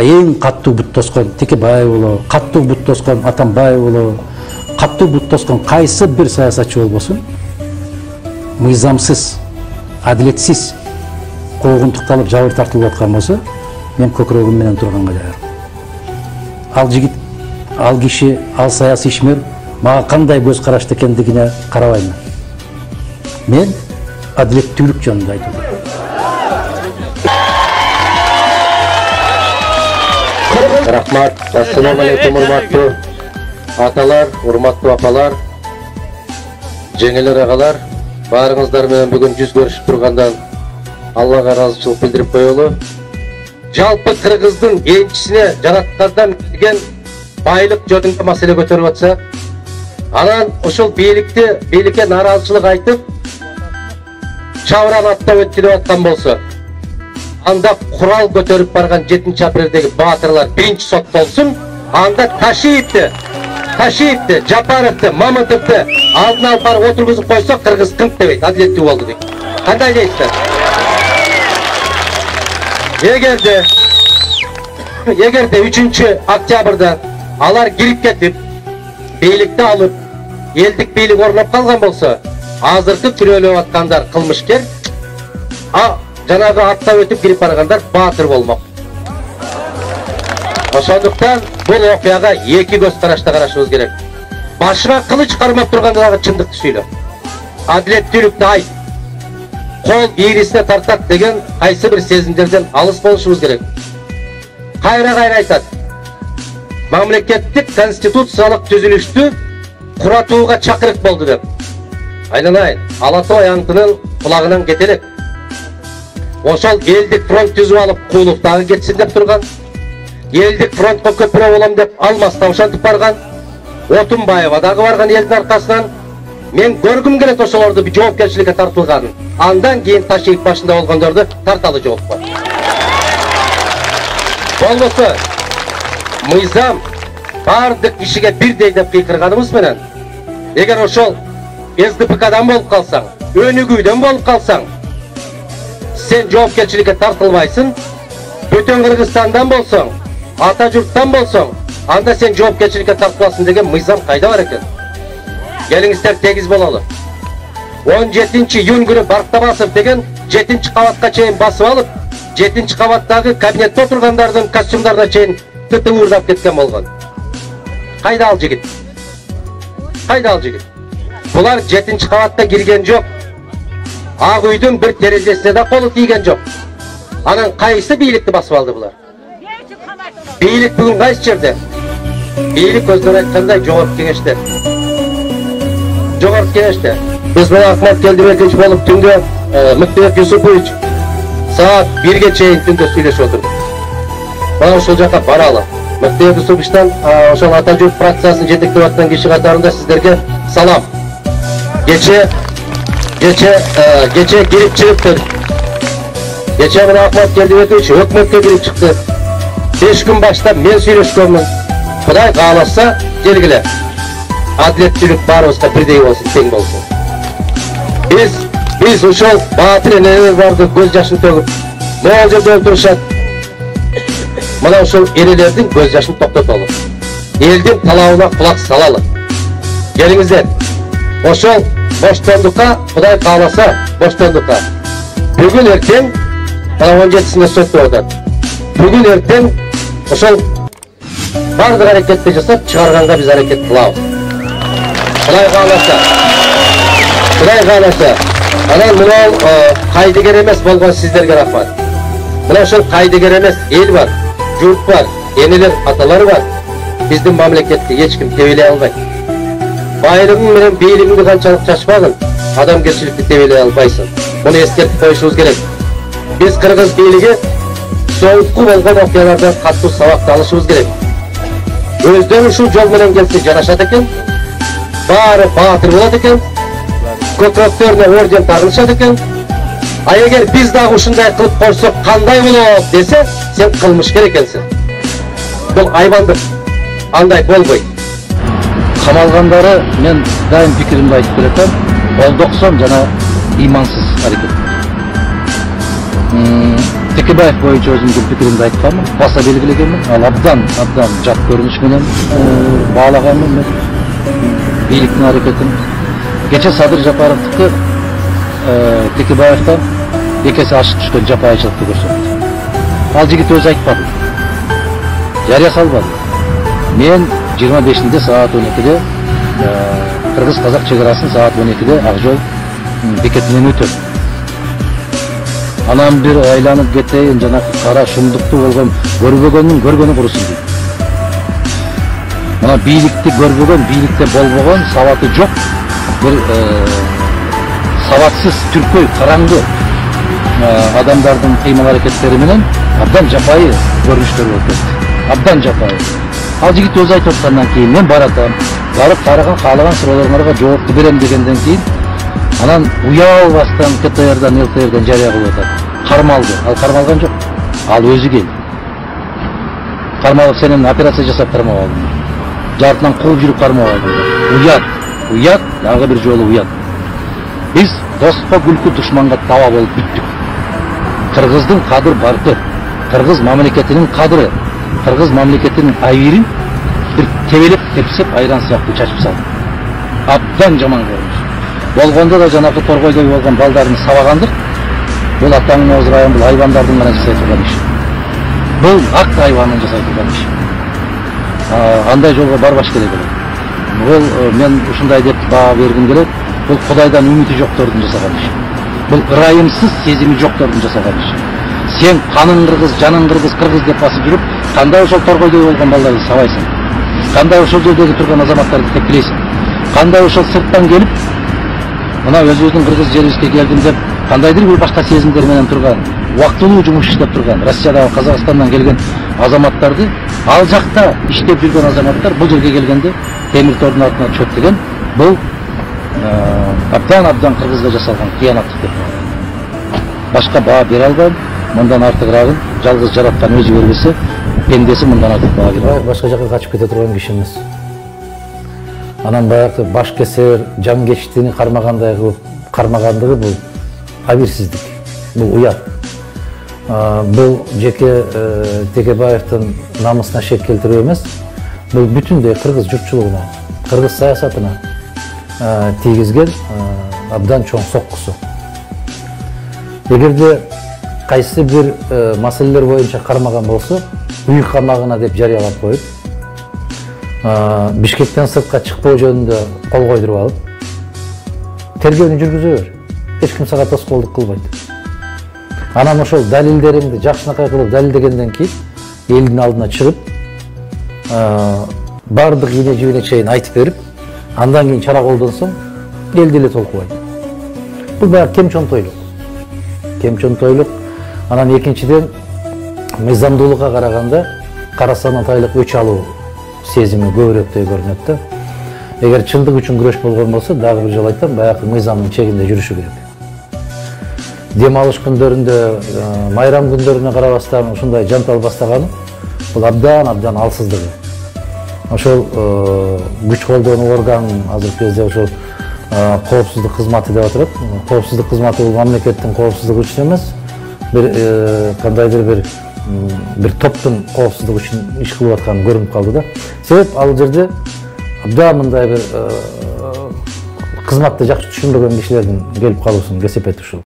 Эң каттуу бут тоскон Текебаев, каттуу бут тоскон Атамбаев, каттуу бут тоскон кайсы бир саясатчы болбосун, мыйзамсыз, адилетсиз куугунтукталып жабыр тартылып аткан болсо, мен көкүрөгүм менен турганга даярмын. Ал жигит, ал киши, ал саясий ишмер мага кандай көз карашты экендигине карабайм. Мен адилеттүүлүк жөнүндө айтып атам. Рахмат, ассаламу алейкум, урматтуу аталар, урматтуу апалар, жеңелер агалар, баарыңыздар менен бүгүн жүз көрүшүп тургандан Аллага ыраазычылык билдирип коелу. Жалпы кыргыздын энчисине жараткандан келген байлык жөнүндө маселе көтөрүп атса, анан ошол бийликке нааразычылык айтып, чабыран аттап өттү деп аткан болсо, анда курал көтөрүп барган 7-апрелдеги баатырлар биринчи соттолсун, анда Ташиевди, Жапаровду, Мамытовду алдын алып барып отургузуп койсо, кыргыз тынк дебейт, адилеттүү болду дейт. Кандай дейсиздер? Эгерде 3-октябрда алар кирип кетип, бийликти алып, элдик бийлик орноп калган болсо, азыркы күрөөлөп аткандар кылмышкер, жанагы аттап өтүп кирип баргандар баатыр болмок. Ошондуктан бул окуяга эки көз карашта карашыбыз керек. Башыңа кылыч кармап тургандагы чындыкты сүйлө. Адилеттүүлүктү айт. Кол ийрисине тартат деген кайсы бир сезимдерден алыс болушубуз керек. Кайра айтат. Мамлекеттик конституциялык түзүлүштү куратууга чакырык болду деп. Айнанайын, Ала Тоо аянтынын кулагынан кетелек. Ошол элдик фронт түзүп алып, Куулуктагы кетсин деп турган. Элдик фронтко көпүрө болом деп алмастан ошентип барган. Отунбаева дагы барган элдин аркасынан. Мен көргүм келет ошолорду жоопкерчиликке тартылганын. Андан кийин Ташиев башында болгондорду тарталы жоопко. Болбосо, мыйзам бардык кишиге бирдей деп кыйкырганыбыз менен, эгер ошол СДПКдан болуп калсаң, Өнүгүүдөн болуп калсаң, сен жоопкерчиликке тартылбайсың. Бүтүн Кыргызстандан болсоң, ата журттан болсоң, анда сен жоопкерчиликке тартыласың деген мыйзам кайда бар экен? Келиңиздер тегиз бололу. 17-июнь күнү Бартабасов деген 7-кабатка чейин басып алып, 7-кабаттагы кабинетте отургандардын костюмдарына чейин тытыңырдап кеткен болгон. Кайда ал жигит? Булар 7-кабатта кирген жок. Ак үйдүн бир терезесине да колу тийген жок. Анан кайсы бийликти басып алды булар? Бийлик бүгүн кайсы жерде? Бийлик өздөрү айткандай жогорку кеңеште. Биз менен Акмат Келдибекович болуп түндө Мыктыбек Юсупович саат 1-ге чейин түндө сүйлөшүп отурдук. Мына ошол жака баралы. Мыктыбек Юсуповичтан ошол ата журт фракциясын жетектеп аткан киши катарында сиздерге салам. Кече кирип чыгыптыр. Кече мына Акмат Келдибекович өкмөткө кирип чыкты. 5 күн баштап мен сүйлөшкөнмүн. Кудай кааласа келгиле. Адилеттүүлүк баарыбызга бирдей болсун, тең болсун. Биз ошол баатыр энелер барды көз жашын төгүп, могул жерде отурушат. Мына ошол энелердин көз жашын токтотолу. Элдин талабына кулак салалы. Келиңиздер. Ошол боштондукка, Кудай кааласа боштондукка. Бүгүн эртең, мына 17-синде соттоп атат. Бүгүн эртең ошол бардык аракетти жасап чыгарганга биз аракет кылабыз. Кудай кааласа. Анан мына кайдыгер эмес болгон сиздерге рахмат. Мына ошол кайдыгер эмес эл бар, журт бар, энелер, аталар бар. Биздин мамлекетти эч ким тебелей албайт. Байлыгың менен бийлигиңди канчалык чачпагын, адамгерчиликти тебелей албайсың. Муну эскертип коюшубуз керек. Биз кыргыз бийлиги соолукку болгон окуялардан катуу сабакты алышыбыз керек. Өздөрү ушул жол менен келсе жарашат экен, баары баатыр болот экен, көкөктөрүнө орден тагылышат экен. А эгер биз дагы ушундай кылып койсок кандай болот десе, сен кылмышкер экенсиң. Бул айбандык. Андай болбойт. Камалгандары мен дайым пикиримди айтып берем. Ол 90 жана имансыз аракет. Текебаев боюнча өзүмдүн пикиримди айтканмын, баса белгилегенмин. Ал абдан жат көрүнүш менен баалаганмын мен бийликтин аракетин. Кече Садыр Жапаровдуку Текебаевден экеси ашык түшкөн жапайычылыкты көрсөттү. Ал жигит өзү айтпады, жарыя салбады. Мен 25-нде саат 12-де Кыргыз-Казак чегарасын саат 12-де Ак Жол бекетинен өтөм. Анан бир айланып кетейин, жанакы кара шумдуктуу болгон көрбөгөндүн көргөнү курусун дейт. Мына бийликти көрбөгөн, бийликте болбогон, сабаты жок, бир сабатсыз, түркөй, караңгы адамдардын кыймыл аракеттери менен абдан жапайы көрүнүштөр болуп кетти. Абдан жапайы. Ал жигит өзү айтып аткандан кийин мен баратам, барып караган каалаган суроолоруңарга жоопту берем дегенден кийин анан уялбастан КТРдан, ЛТРдан жарыя кылып атат. Кармалды. Ал кармалган жок. Ал өзү келди. Кармалып сенен операция жасап кармап алдым. Жартынан кууп жүрүп кармап алдым. Уят, дагы бир жолу уят. Биз доспо күлкү душманга таба болуп бүттүк. Кыргыздын кадыр барды. Кыргыз мамлекетинин кадыры, Кыргыз мамлекетинин айырын бир тебелеп тепсеп айран сыяктуу чачып салды. Абдан жаман көрүнүш. Болгондо да жанакы торгойдой болгон балдарын сабагандык. Бул атаңын озурайын, бул айбандардын менен жасай турган иш. Бул ак айбанын жасай турган иш. Андай жолго барбаш керек эле. Бул мен ушундай деп баа бергим келет. Бул Кудайдан үмүтү жоктордун жасаган иш. Бул ырайымсыз сезими жоктордун жасаган иш. Сен каның кыргыз, жаның кыргыз, кыргыз деп басып жүрүп, кандай ошол торгойдой болгон балдарды сабайсың? Кандай ошол жердеги турган азаматтарды тепкилейсиң? Кандай ошол сырттан келип, мына өзүбүздүн кыргыз жерибизге келдим деп, кандайдыр бир башка сезимдер менен турган, убактылуу жумуш иштеп турган, Россиядагы, Казакстандан келген азаматтарды, ал жакта иштеп жүргөн азаматтар бул жерге келгенде темир тордун артына чөп деген, бул абдан кыргызга жасалган кыянаттык деп. Башка баа бере албайм. Мындан артыгырагын жалгыз жараткан өзү бербесе, пендеси мындан артык баа бере албайт. Башка жака качып кете турган киши эмес. Анан баягы баш кесер, жан кечтини кармагандай кылып кармагандыгы бул абийирсиздик. Бул уят. Бул жеке Текебаевдин намысына шек келтирүү эмес. Бул бүтүндөй кыргыз журтчулугуна, кыргыз саясатына тийгизген абдан чоң соккусу. Эгерде кайсы бир маселелер боюнча кармаган болсо, үй камагына деп жарыялап коюп, Бишкектен сыртка чыкпоо жөнүндө кол койдуруп алып, тергөөнү жүргүзө бер. Эч ким сага тоскоолдук кылбайт. Анан ошол далилдериңди жакшынакай кылып далилдегенден кийин элдин алдына чыгып, бардык ийне жибине чейин айтып берип, андан кийин чара колдонсоң, эл деле толкубайт. Бул баягы кемчонтойлук. Анан экинчиден мыйзамдуулукка караганда карасан атайлык өч алуу сезими көбүрөөктөй көрүнөт да. Эгер чындык үчүн күрөш болгон болсо, дагы бир жолу айтам, баягы мыйзамдын чегинде жүрүшү керек. Дем алыш күндөрүндө, майрам күндөрүнө карабастан ушундай жантал бастаганы бул абдан алсыздыгы. Ошол күч колдонуу орган азыркы кезде ошол коопсуздук кызматы деп атырат. Коопсуздук кызматы бул мамлекеттин коопсуздугу үчүн эмес, кандайдыр бир топтун коопсуздугу үчүн иш кылып атканы көрүнүп калды да. Себеп ал жерде абдан мындай бир кызматты жакшы түшүнбөгөн кишилердин келип калуусун кесепети ушул.